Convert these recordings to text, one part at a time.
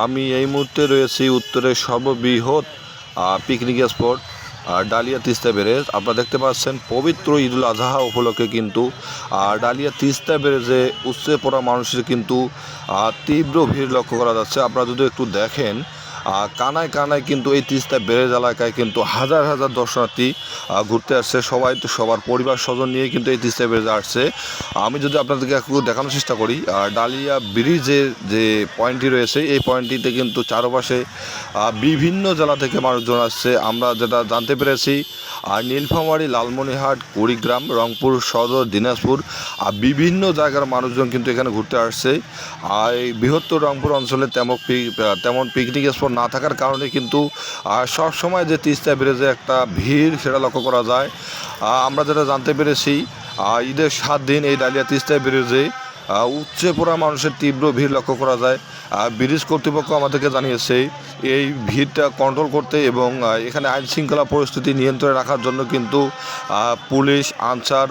আমি এই মুহূর্তে রয়েছি উত্তরের সর্ববৃহৎ picnic spot dahlia Teesta barrage. আপনারা দেখতে পাচ্ছেন পবিত্র ঈদুল আজহা উপলক্ষে কিন্তু ডালিয়া তিস্তা ব্যারেজে উপচে পড়া মানুষের কিন্তু তীব্র ভিড় লক্ষ্য করা যাচ্ছে। আপনারা যদি একটু দেখেন কানায় কানায় কিন্তু এই তিস্তা ব্যারেজ এলাকায় কিন্তু হাজার হাজার দর্শনার্থী ঘুরতে আসছে। সবাই তো সবার পরিবার স্বজন নিয়ে কিন্তু এই তিস্তা ব্যারেজে আসছে। আমি যদি আপনাদেরকে একটু দেখানোর চেষ্টা করি, ডালিয়া ব্রিজের যে পয়েন্টটি রয়েছে এই পয়েন্টটিতে কিন্তু চারপাশে বিভিন্ন জেলা থেকে মানুষজন আসছে। আমরা যেটা জানতে পেরেছি নীলফামারী, লালমনিরহাট, কুড়িগ্রাম, রংপুর সদর, দিনাজপুর বিভিন্ন জায়গার মানুষজন কিন্তু এখানে ঘুরতে আসছে। আর এই বৃহত্তর রংপুর অঞ্চলে তেমন পিকনিক স্পট না থাকার কারণে কিন্তু সব সময় যে তিস্তা ব্যারেজে একটা ভিড় সেটা লক্ষ্য করা যায়। আমরা যেটা জানতে পেরেছি ঈদের 7 দিন এই ডালিয়া তিস্তা ব্যারেজে উপচে পড়া মানুষের তীব্র ভিড় লক্ষ্য করা যায়। ব্রিজ কর্তৃপক্ষ আমাদেরকে জানিয়েছে এই ভিড়টা কন্ট্রোল করতে এবং এখানে আইন শৃঙ্খলা পরিস্থিতি নিয়ন্ত্রণে রাখার জন্য কিন্তু পুলিশ, আনসার,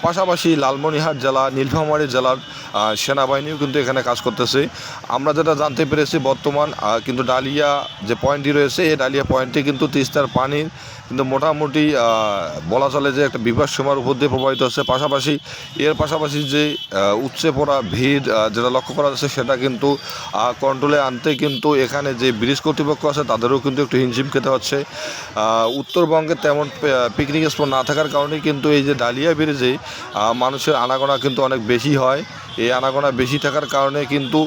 পাশাপাশি লালমনিরহাট জেলা, নীলফামারী জেলার সেনাবাহিনীও কিন্তু এখানে কাজ করতেছে। আমরা যেটা জানতে পেরেছি বর্তমান কিন্তু ডালিয়া যে পয়েন্টটি রয়েছে এই ডালিয়া পয়েন্টে কিন্তু তিস্তার পানির কিন্তু মোটামুটি বলা চলে যে একটা বিপদ সীমার উপর দিয়ে প্রবাহিত হচ্ছে। এর পাশাপাশি যে উপচে পড়া ভিড় যেটা লক্ষ্য করা যাচ্ছে সেটা কিন্তু কন্ট্রোলে আনতে কিন্তু এখানে যে ব্রিজ কর্তৃপক্ষ আছে তাদেরও কিন্তু একটু হিমশিম খেতে হচ্ছে। উত্তরবঙ্গে তেমন পিকনিক স্পট না থাকার কারণে কিন্তু এই যে ডালিয়া ব্রিজে মানুষের আনাগোনা কিন্তু অনেক বেশি হয়। এই আনাগোনা বেশি থাকার কারণে কিন্তু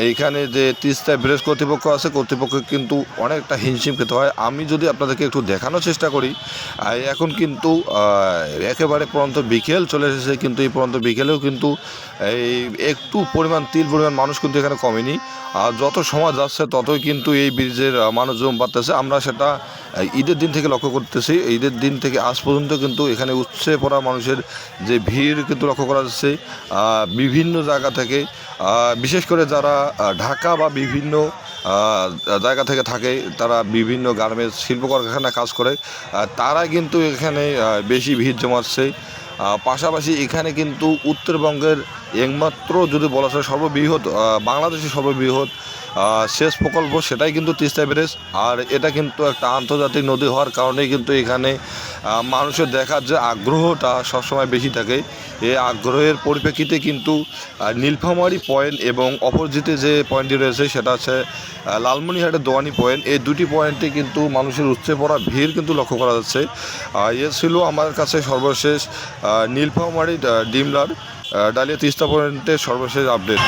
এইখানে যে তিস্তা ব্রিজ কর্তৃপক্ষ আছে কর্তৃপক্ষ কিন্তু অনেকটা হিমশিম খেতে হয়। আমি যদি আপনাদেরকে একটু দেখানোর চেষ্টা করি, এখন কিন্তু একেবারে পর্যন্ত বিকেল চলে এসেছে, কিন্তু এই পর্যন্ত বিকেলেও কিন্তু এই একটু পরিমাণ মানুষ কিন্তু এখানে কমেনি। আর যত সময় যাচ্ছে ততই কিন্তু এই ব্রিজের মানুষজন বাড়তেছে। আমরা সেটা ঈদের দিন থেকে লক্ষ্য করতেছি। ঈদের দিন থেকে আজ পর্যন্ত কিন্তু এখানে উপচে পড়া মানুষের যে ভিড় কিন্তু লক্ষ্য করা যাচ্ছে বিভিন্ন জায়গা থেকে, বিশেষ করে যারা ঢাকা বা বিভিন্ন জায়গা থেকে থাকে, তারা বিভিন্ন গার্মেন্টস শিল্প কারখানায় কাজ করে, তারা কিন্তু এখানে বেশি ভিড় জমাচ্ছে। পাশাপাশি এখানে কিন্তু উত্তরবঙ্গের একমাত্র যদি বলা যায় সর্ববৃহৎ বাংলাদেশের সর্ববৃহৎ সেচ প্রকল্প সেটাই কিন্তু তিস্তা ব্যারেজ। আর এটা কিন্তু একটা আন্তর্জাতিক নদী হওয়ার কারণেই কিন্তু এখানে মানুষের দেখার যে আগ্রহটা সবসময় বেশি থাকে। এই আগ্রহের পরিপ্রেক্ষিতে কিন্তু নীলফামারী পয়েন্ট এবং অপরজিটে যে পয়েন্টটি রয়েছে সেটা হচ্ছে লালমনিরহাটের দোয়ানি পয়েন্ট, এই দুটি পয়েন্টে কিন্তু মানুষের উপচে পড়া ভিড় কিন্তু লক্ষ্য করা যাচ্ছে। এ ছিল আমার কাছে সর্বশেষ নীলফামারী ডিমলার ডালিয়া তিস্তা পয়েন্টের সর্বশেষ আপডেট।